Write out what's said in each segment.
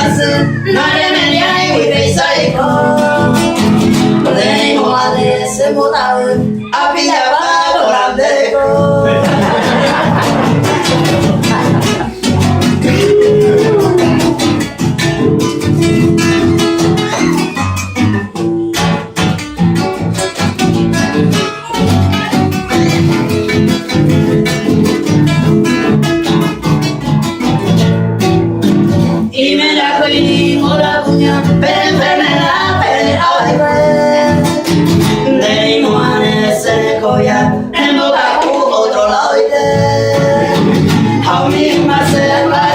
ます悩めにゃいウィベイ最高レイモアでセモダウンアピアバードランデコY me la pedimos la cuña, pero enfermedad, pero ay, de igual ese collar, en boca otro lado y de, a mí más se va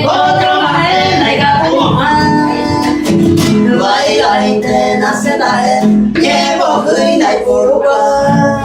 otro más en el capo más, vaya y te nace la llevo cuida y por lugar.